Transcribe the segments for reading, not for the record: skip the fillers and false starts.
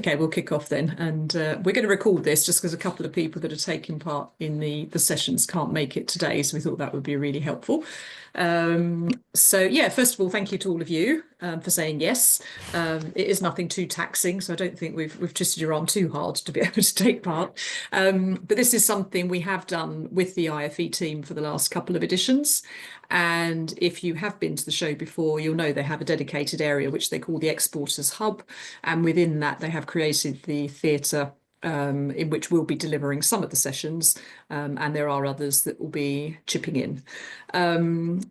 Okay, we'll kick off then. And we're going to record this just because a couple of people that are taking part in the sessions can't make it today. So we thought that would be really helpful. So yeah, first of all, thank you to all of you for saying yes. It is nothing too taxing, so I don't think we've twisted your arm too hard to be able to take part. But this is something we have done with the IFE team for the last couple of editions. And if you have been to the show before, you'll know they have a dedicated area which they call the Exporters Hub. And within that, they have created the theatre in which we'll be delivering some of the sessions, and there are others that will be chipping in.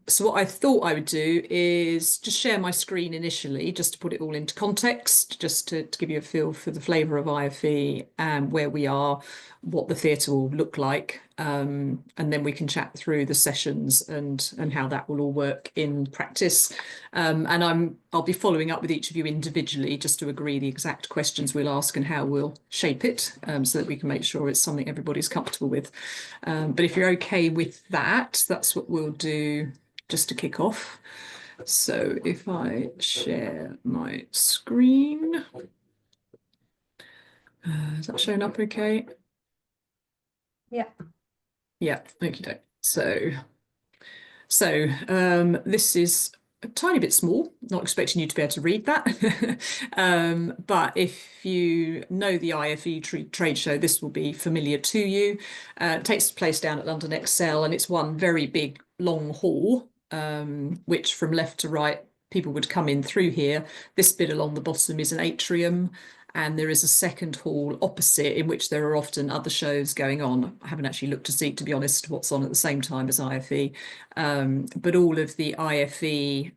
So what I thought I would do is just share my screen initially, just to put it all into context, just to give you a feel for the flavour of IFE and where we are, what the theatre will look like, and then we can chat through the sessions and how that will all work in practice. And I'll be following up with each of you individually just to agree the exact questions we'll ask and how we'll shape it, so that we can make sure it's something everybody's comfortable with. But if you're okay with that, that's what we'll do just to kick off. So if I share my screen, is that showing up okay? Yeah. Yeah, okay. So this is a tiny bit small, not expecting you to be able to read that. But if you know the IFE trade show, this will be familiar to you. It takes place down at London Excel, and it's one very big, long hall, which from left to right, people would come in through here. This bit along the bottom is an atrium, and there is a second hall opposite in which there are often other shows going on. I haven't actually looked to see, to be honest, what's on at the same time as IFE. But all of the IFE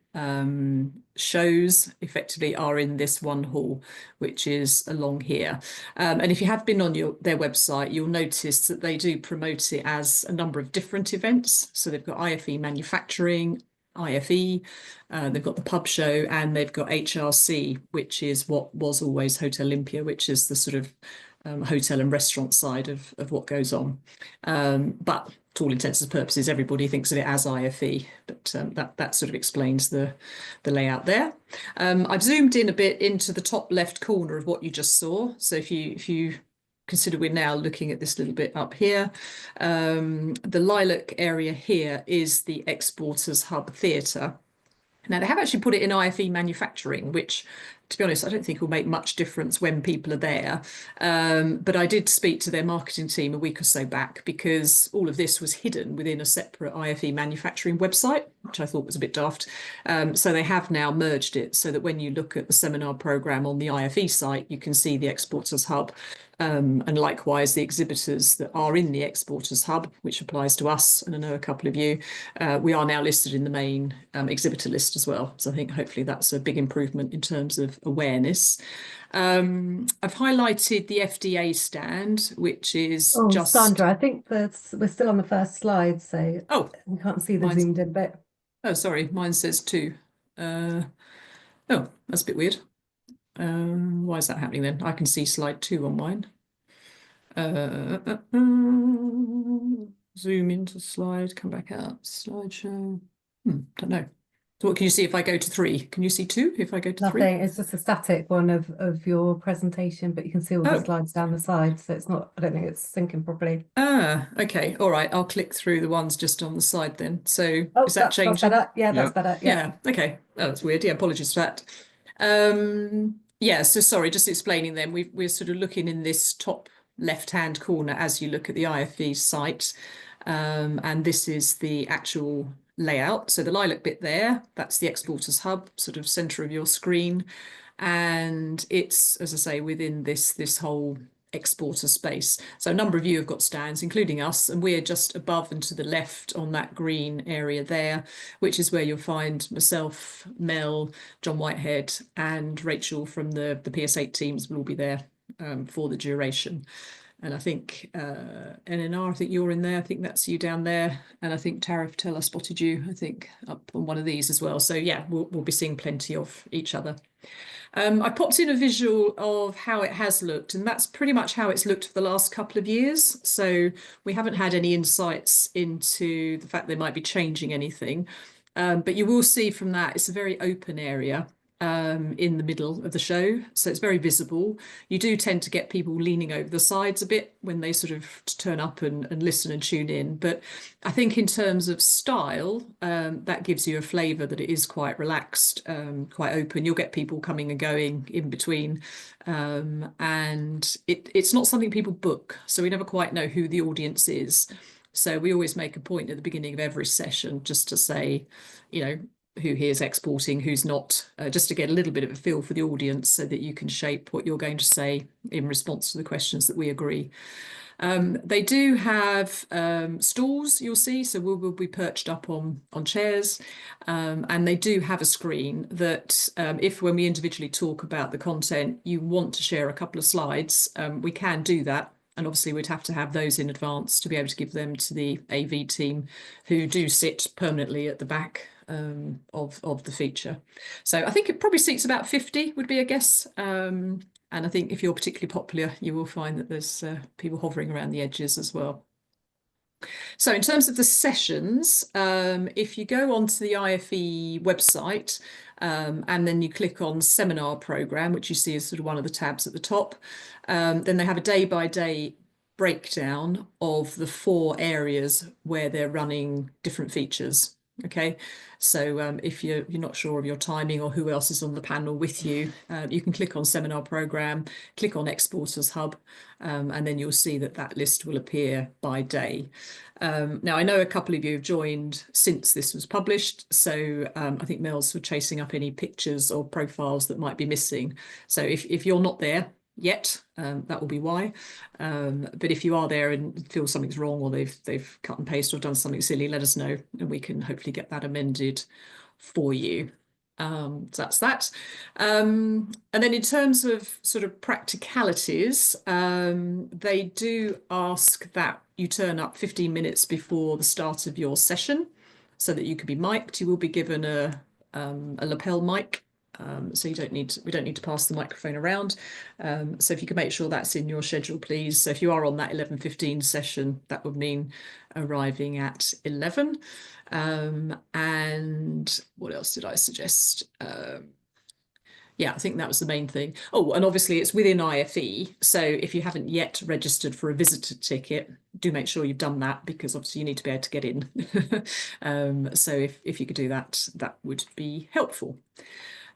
shows effectively are in this one hall, which is along here. And if you have been on their website, you'll notice that they do promote it as a number of different events. So they've got IFE manufacturing, IFE, they've got the pub show, and they've got HRC, which is what was always Hotel Olympia, which is the sort of hotel and restaurant side of what goes on. But to all intents and purposes, everybody thinks of it as IFE, but that sort of explains the layout there. I've zoomed in a bit into the top left corner of what you just saw. So if you consider we're now looking at this little bit up here. The lilac area here is the Exporters Hub Theatre. Now, they have actually put it in IFE manufacturing, which, to be honest, I don't think will make much difference when people are there. But I did speak to their marketing team a week or so back, because all of this was hidden within a separate IFE manufacturing website, which I thought was a bit daft. So they have now merged it so that when you look at the seminar programme on the IFE site, you can see the Exporters Hub. And likewise, the exhibitors that are in the Exporters Hub, which applies to us, and I know a couple of you, we are now listed in the main exhibitor list as well. So I think hopefully that's a big improvement in terms of awareness. I've highlighted the FDA stand, which is just... Sandra, I think we're still on the first slide, so we can't see the zoomed in bit. Oh, sorry, mine says 2. Oh, that's a bit weird. Why is that happening then? I can see slide 2 on mine. Zoom into slide, come back out, slideshow. Don't know. So what can you see if I go to 3? Can you see 2 if I go to 3? Nothing, it's just a static one of your presentation, but you can see all the slides down the side, so it's not, I don't think it's syncing properly. Okay, all right, I'll click through the ones just on the side then. So is that changing? That's better. Yeah, that's better. Yeah, okay. Oh, that's weird. Yeah, apologies for that. Yeah, so sorry, just explaining then, we're sort of looking in this top left-hand corner as you look at the IFE site, and this is the actual layout. So the lilac bit there, that's the Exporters Hub, sort of centre of your screen, and it's, as I say, within this whole exporter space. So a number of you have got stands, including us, and we're just above and to the left on that green area there, which is where you'll find myself, Mel, John Whitehead, and Rachel from the PS8 teams will all be there for the duration. And I think NNR, I think you're in there. I think that's you down there. And I think Tariff Tell I spotted you, I think, up on one of these as well. So yeah, we'll be seeing plenty of each other. I popped in a visual of how it has looked, and that's pretty much how it's looked for the last couple of years. So we haven't had any insights into the fact they might be changing anything. But you will see from that, it's a very open area. in the middle of the show, so it's very visible. You do tend to get people leaning over the sides a bit when they sort of turn up and listen and tune in. But I think in terms of style, that gives you a flavour that it is quite relaxed, quite open. You'll get people coming and going in between. And it's not something people book, so we never quite know who the audience is. So we always make a point at the beginning of every session just to say, you know, who here's exporting, who's not, just to get a little bit of a feel for the audience so that you can shape what you're going to say in response to the questions that we agree. They do have stalls, you'll see, so we'll be perched up on chairs, and they do have a screen that if when we individually talk about the content, you want to share a couple of slides, we can do that. And obviously we'd have to have those in advance to be able to give them to the AV team who do sit permanently at the back of the feature. So I think it probably seats about 50 would be a guess. And I think if you're particularly popular, you will find that there's people hovering around the edges as well. So in terms of the sessions, if you go onto the IFE website and then you click on seminar program, which you see is sort of one of the tabs at the top, then they have a day-by-day breakdown of the 4 areas where they're running different features. Okay, so if you're not sure of your timing or who else is on the panel with you, you can click on seminar program, click on exporters hub, and then you'll see that that list will appear by day. Now I know a couple of you have joined since this was published, so I think Mel's for chasing up any pictures or profiles that might be missing. So if you're not there yet, that will be why. But if you are there and feel something's wrong or they've cut and pasted or done something silly, let us know and we can hopefully get that amended for you. So that's that. And then in terms of sort of practicalities, they do ask that you turn up 15 minutes before the start of your session so that you can be mic'd. You will be given a lapel mic. So we don't need to pass the microphone around. So if you can make sure that's in your schedule, please. So if you are on that 11:15 session, that would mean arriving at 11. And what else did I suggest? Yeah, I think that was the main thing. Oh, and obviously it's within IFE. So if you haven't yet registered for a visitor ticket, do make sure you've done that because obviously you need to be able to get in. So if you could do that, that would be helpful.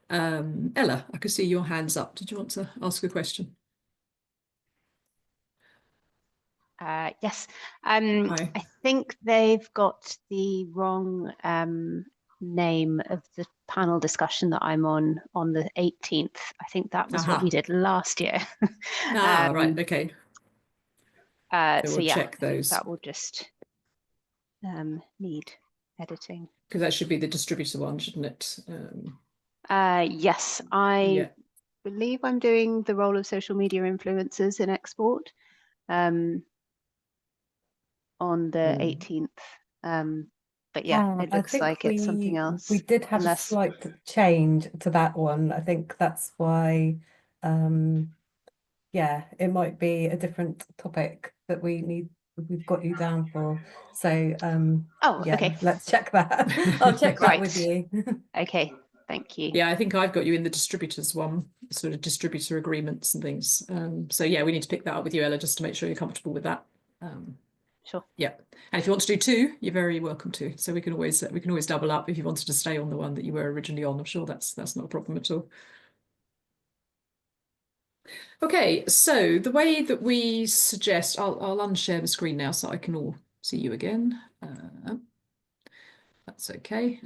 Ella, I could see your hands up. Did you want to ask a question? Yes. Hi. I think they've got the wrong name of the panel discussion that I'm on the 18th. I think that was what we did last year. Right, okay. So yeah, check those. that will just need editing. Because that should be the distributor one, shouldn't it? Yes, I believe I'm doing the role of social media influencers in export on the 18th. But yeah, it looks like it's something else. We did have a slight change to that one. I think that's why, yeah, it might be a different topic that we've got you down for. So yeah, okay. Let's check that. I'll check that with you. Okay, thank you. Yeah, I think I've got you in the distributors one, sort of distributor agreements and things. So yeah, we need to pick that up with you, Ella, just to make sure you're comfortable with that. Sure. Yeah, and if you want to do 2, you're very welcome to. So we can always double up if you wanted to stay on the one that you were originally on. I'm sure that's not a problem at all. Okay, so the way that we suggest, I'll unshare the screen now so I can all see you again. That's okay.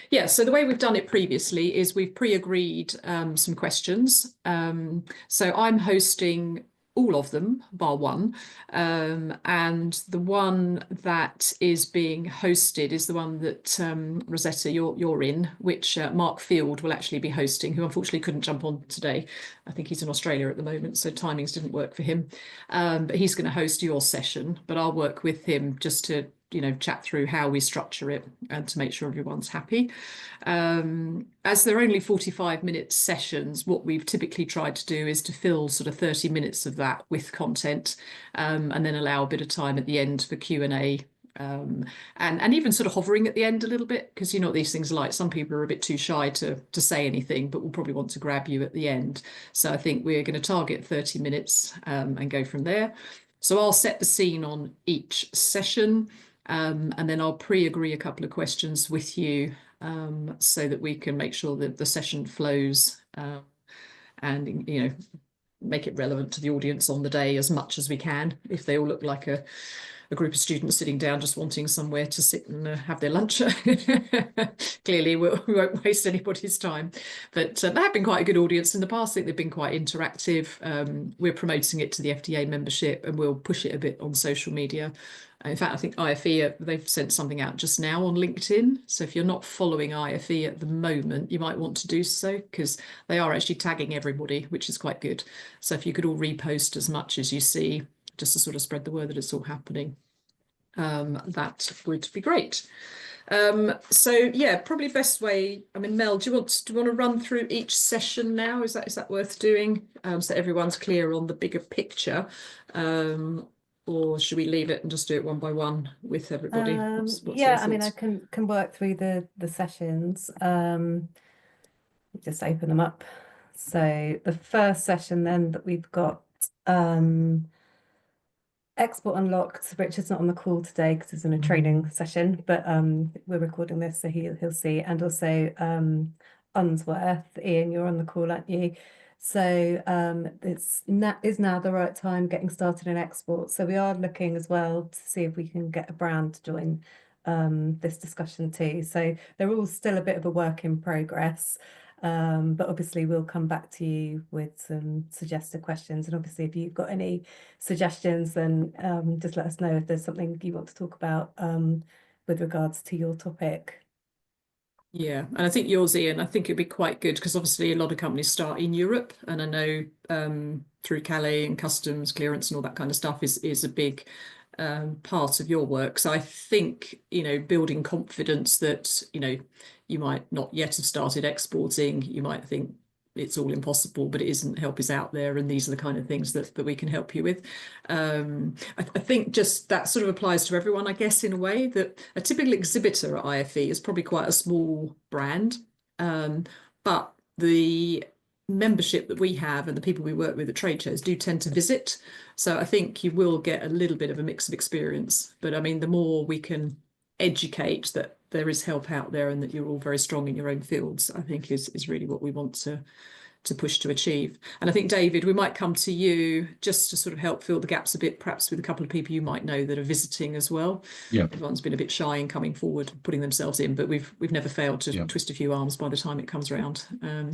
Yeah, so the way we've done it previously is we've pre-agreed some questions. So I'm hosting all of them, bar one. And the one that is being hosted is the one that Rosetta, you're in, which Mark Field will actually be hosting, who unfortunately couldn't jump on today. I think he's in Australia at the moment, so timings didn't work for him. But he's going to host your session, but I'll work with him just to chat through how we structure it and to make sure everyone's happy. As they're only 45-minute sessions, what we've typically tried to do is to fill sort of 30 minutes of that with content and then allow a bit of time at the end for Q&A and even sort of hovering at the end a little bit, because you know what these things are like. Some people are a bit too shy to say anything, but will probably want to grab you at the end. So I think we're going to target 30 minutes and go from there. So I'll set the scene on each session, and then I'll pre-agree a couple of questions with you so that we can make sure that the session flows and, you know, make it relevant to the audience on the day as much as we can. If they all look like a group of students sitting down just wanting somewhere to sit and have their lunch, clearly we won't waste anybody's time. But they have been quite a good audience in the past. I think they've been quite interactive. We're promoting it to the FDA membership, and we'll push it a bit on social media. In fact, I think IFE, they've sent something out just now on LinkedIn. So if you're not following IFE at the moment, you might want to do so, because they are actually tagging everybody, which is quite good. So if you could all repost as much as you see, just to sort of spread the word that it's all happening, that would be great. So yeah, probably best way. I mean, Mel, do you want to run through each session now? Is that worth doing, so everyone's clear on the bigger picture? Or should we leave it and just do it one by one with everybody? What's yeah, I mean, I can work through the sessions. Just open them up. So the first session then that we've got, Export Unlocked. Richard's not on the call today because he's in a training session, but we're recording this, so he'll see. And also Unsworth. Ian, you're on the call, aren't you? So is now the right time getting started in export. So we are looking as well to see if we can get a brand to join this discussion too. So they're all still a bit of a work in progress. But obviously we'll come back to you with some suggested questions, and obviously if you've got any suggestions, then just let us know if there's something you want to talk about with regards to your topic. Yeah, and I think yours, Ian, I think it'd be quite good, because obviously a lot of companies start in Europe, and I know through Calais and customs clearance and all that kind of stuff is a big part of your work. So I think, you know, building confidence that, you know, you might not yet have started exporting, you might think it's all impossible, but it isn't. Help is out there, and these are the kind of things that we can help you with. I think just that sort of applies to everyone, I guess, in a way that a typical exhibitor at IFE is probably quite a small brand, but the membership that we have and the people we work with at trade shows do tend to visit. So I think you will get a little bit of a mix of experience. But I mean, the more we can educate that there is help out there and that you're all very strong in your own fields, I think is really what we want to push to achieve. And I think, David, we might come to you just to sort of help fill the gaps a bit, perhaps with a couple of people you might know that are visiting as well. Yeah. Everyone's been a bit shy in coming forward, putting themselves in, but we've never failed to twist a few arms by the time it comes around.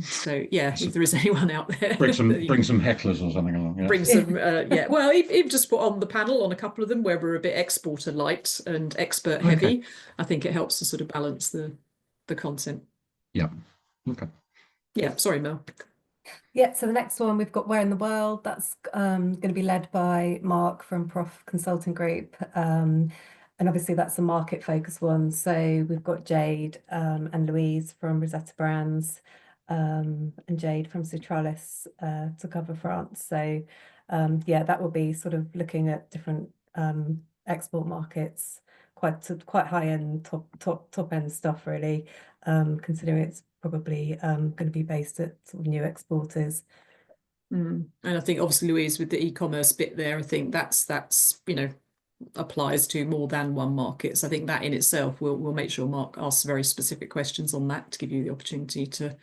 So yeah, if there is anyone out there, bring some hecklers or something along. Yeah. Bring some, yeah. Well, even just put on the panel on a couple of them where we're a bit exporter light and expert heavy. Okay. I think it helps to sort of balance the content. Yeah. Okay. Yeah. Sorry, Mel. Yeah, so the next one we've got Where in the World. That's going to be led by Mark from Prof Consulting Group. And obviously that's a market focused one. So we've got Jade and Louise from Rosetta Brands and Jade from Citralis to cover France. So yeah, that will be sort of looking at different export markets, quite high end, top end stuff really, considering it's probably going to be based at sort of new exporters. And I think obviously Louise with the e-commerce bit there, I think that's you know, applies to more than one market. So I think that in itself we'll make sure Mark asks very specific questions on that to give you the opportunity to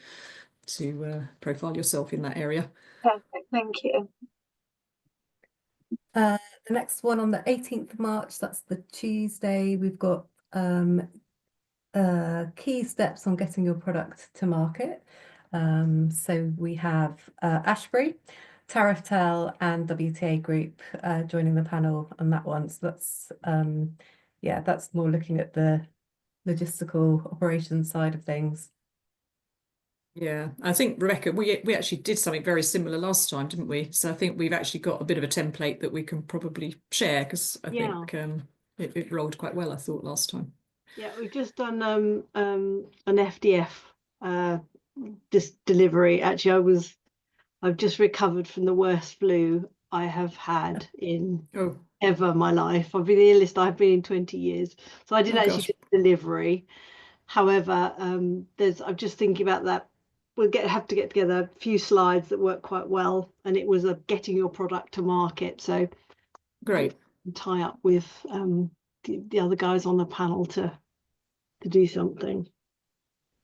profile yourself in that area. Perfect, thank you. The next one on the 18th of March, that's the Tuesday, we've got key steps on getting your product to market. So we have Ashbury, Tarifftel and WTA Group joining the panel on that one. So that's yeah, that's more looking at the logistical operations side of things. Yeah, I think, Rebecca, we actually did something very similar last time, didn't we? So I think we've actually got a bit of a template that we can probably share, because I think it rolled quite well, I thought, last time. Yeah, we've just done an FDF delivery. Actually, I've just recovered from the worst flu I have had in Oh, ever my life. I've been the illest I've been in 20 years. So I didn't oh actually gosh. do delivery. However, I'm just thinking about that. We'll have to get together a few slides that work quite well, and it was getting your product to market. So Great. tie up with the other guys on the panel to do something.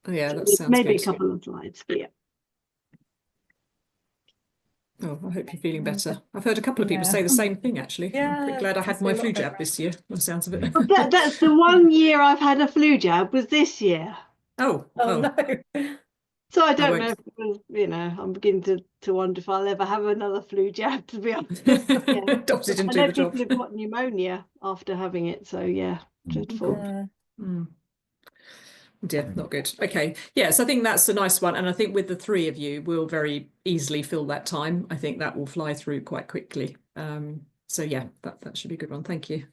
Yeah, So that sounds maybe a good. couple of slides, but yeah. Oh, I hope you're feeling better. I've heard a couple of people say the same thing, actually. I'm pretty Yeah, glad I seems had to be my a lot flu of jab overlap. this year, by the sounds of it. Well, that's the one year I've had a flu jab was this year. Oh, Oh oh, no. So I I don't know won't. if it was, I'm beginning to wonder if I'll ever have another flu jab, to be honest. Yeah. Doctor didn't I do know the job. people have got pneumonia after having it, so yeah, dreadful. Yeah. Mm. Dear, not good. Okay. Yes, I think that's a nice one. And I think with the three of you, we'll very easily fill that time. I think that will fly through quite quickly. So yeah, that should be a good one. Thank you.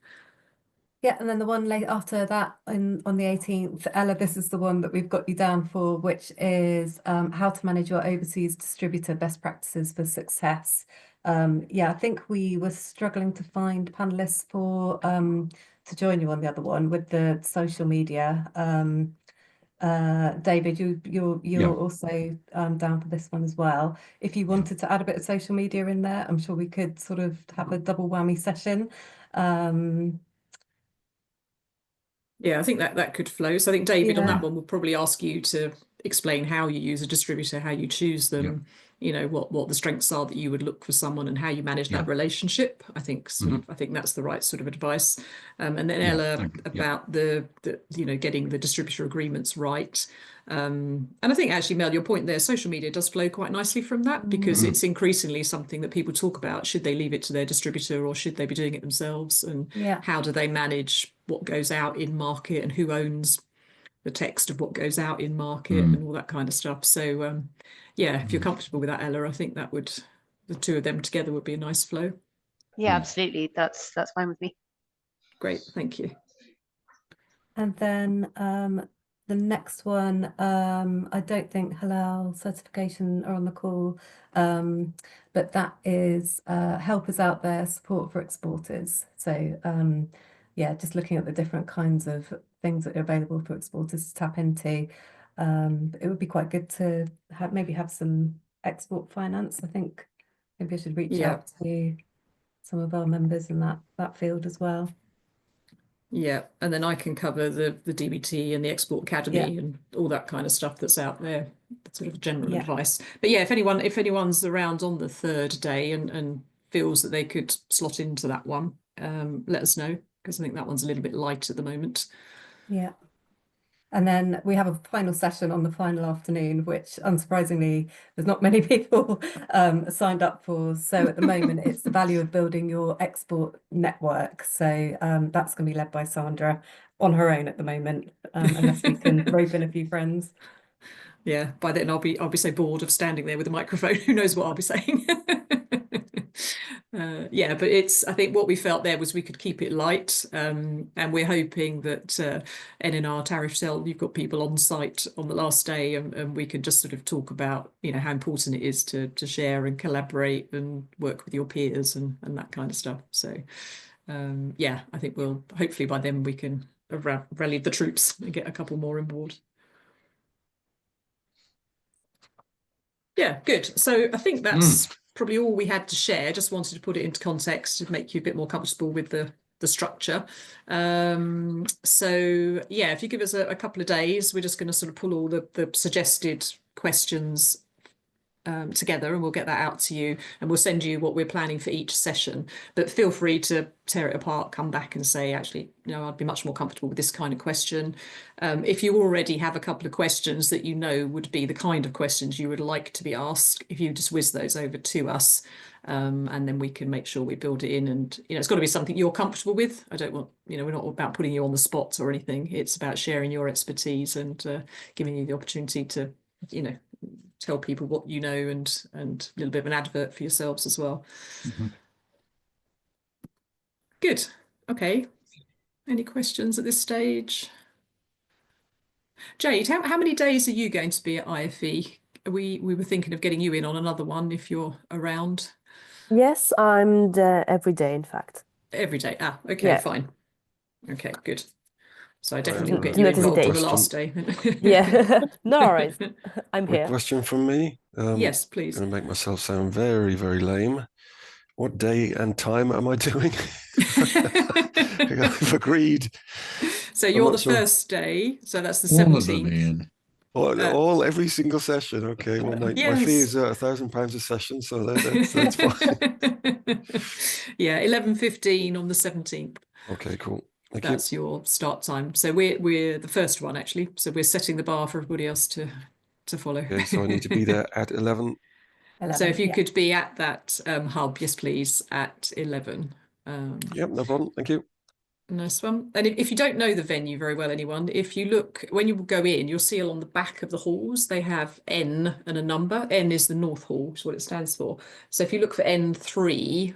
Yeah, and then the one late after that on the 18th, Ella, this is the one that we've got you down for, which is how to manage your overseas distributor best practices for success. Yeah, I think we were struggling to find panelists for to join you on the other one with the social media. David, you're Yeah. also down for this one as well. If you wanted to add a bit of social media in there, I'm sure we could sort of have a double whammy session. Yeah, I think that could flow. So I think David on Yeah. that one will probably ask you to explain how you use a distributor, how you choose them, what the strengths are that you would look for someone and how you manage that relationship. I think I think that's the right sort of advice. And then Ella about the getting the distributor agreements right. And I think actually, Mel, your point there, social media does flow quite nicely from that because it's increasingly something that people talk about. Should they leave it to their distributor or should they be doing it themselves? And how do they manage what goes out in market and who owns the text of what goes out in market and all that kind of stuff. So yeah, if you're comfortable with that, Ella, I think that would, the two of them together would be a nice flow. Yeah, absolutely. That's fine with me. Great, thank you. And then the next one, I don't think halal certification are on the call, but that is helpers out there, support for exporters. So yeah, just looking at the different kinds of things that are available for exporters to tap into. It would be quite good to maybe have some export finance. I think maybe I should reach out to some of our members in that field as well. Yeah, and then I can cover the DBT and the Export Academy and all that kind of stuff that's out there, sort of general advice. But yeah, if anyone's around on the third day and feels that they could slot into that one, let us know, because I think that one's a little bit light at the moment. Yeah. And then we have a final session on the final afternoon, which unsurprisingly, there's not many people signed up for. So at the moment, it's the value of building your export network. So that's going to be led by Sandra on her own at the moment, unless we can rope in a few friends. Yeah, by then I'll be so bored of standing there with a microphone. Who knows what I'll be saying? Yeah, but I think what we felt there was we could keep it light, and we're hoping that NNR tariff cell, you've got people on site on the last day, and we could just sort of talk about how important it is to share and collaborate and work with your peers and that kind of stuff. So yeah, I think we'll hopefully by then we can rally the troops and get a couple more on board. Yeah, good. So I think that's probably all we had to share. Just wanted to put it into context to make you a bit more comfortable with the structure. So yeah, if you give us a couple of days, we're just going to sort of pull all the suggested questions together and we'll get that out to you and we'll send you what we're planning for each session. But feel free to tear it apart, come back and say, actually, I'd be much more comfortable with this kind of question. If you already have a couple of questions that would be the kind of questions you would like to be asked, if you just whiz those over to us, and then we can make sure we build it in. And it's got to be something you're comfortable with. I don't want, we're not about putting you on the spot or anything. It's about sharing your expertise and giving you the opportunity to tell people what you know and a little bit of an advert for yourselves as well. Good. Okay. Any questions at this stage? Jade, how many days are you going to be at IFE? We were thinking of getting you in on another one if you're around. Yes, I'm there every day, in fact. Every day. Ah, okay, Yeah. fine. Okay, good. So I Right, definitely will get to you notice a involved on date. the last day. Yeah. No worries. I'm Quick here. question from me. Yes, please. Going to make myself sound very, very lame. What day and time am I doing? I've agreed. So I'm you're not the sure. first day, so that's the All of them, 17th. Ian. Every single session. Okay. Well, my fee Yes. is £1,000 a session, so that's fine. Yeah, 11:15 on the 17th. Okay, cool. Thank you. That's your start time. So we're the first one actually. So we're setting the bar for everybody else to follow. Okay, so I need to be there at 11. 11, So if you yeah. could be at that hub, yes, please, at 11. Yep, no problem. Thank you. Nice one. And if you don't know the venue very well, anyone, if you look, when you go in, you'll see along the back of the halls, they have N and a number. N is the North Hall, is what it stands for. So if you look for N3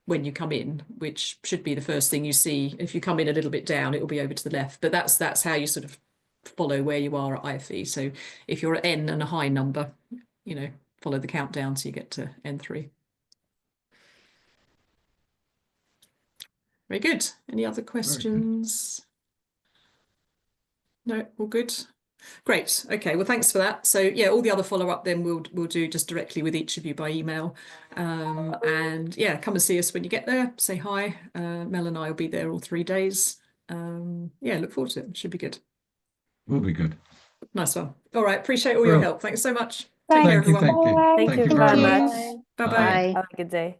when you come in, which should be the first thing you see, if you come in a little bit down, it will be over to the left. But that's how you sort of follow where you are at IFE. So if you're at N and a high number, you know, follow the countdown so you get to N3. Very good. Any other questions? No, all good. Great. Okay. Well, thanks for that. So yeah, all the other follow-up then we'll do just directly with each of you by email. And yeah, come and see us when you get there. Say hi. Mel and I will be there all 3 days. Yeah, look forward to it. Should be good. Will be good. Nice one. All right. Appreciate all your help. Thanks so much. Take Thank care, Thank you. everyone. Thank you. Thank you very very much. much. Bye-bye. Bye. Have a good day.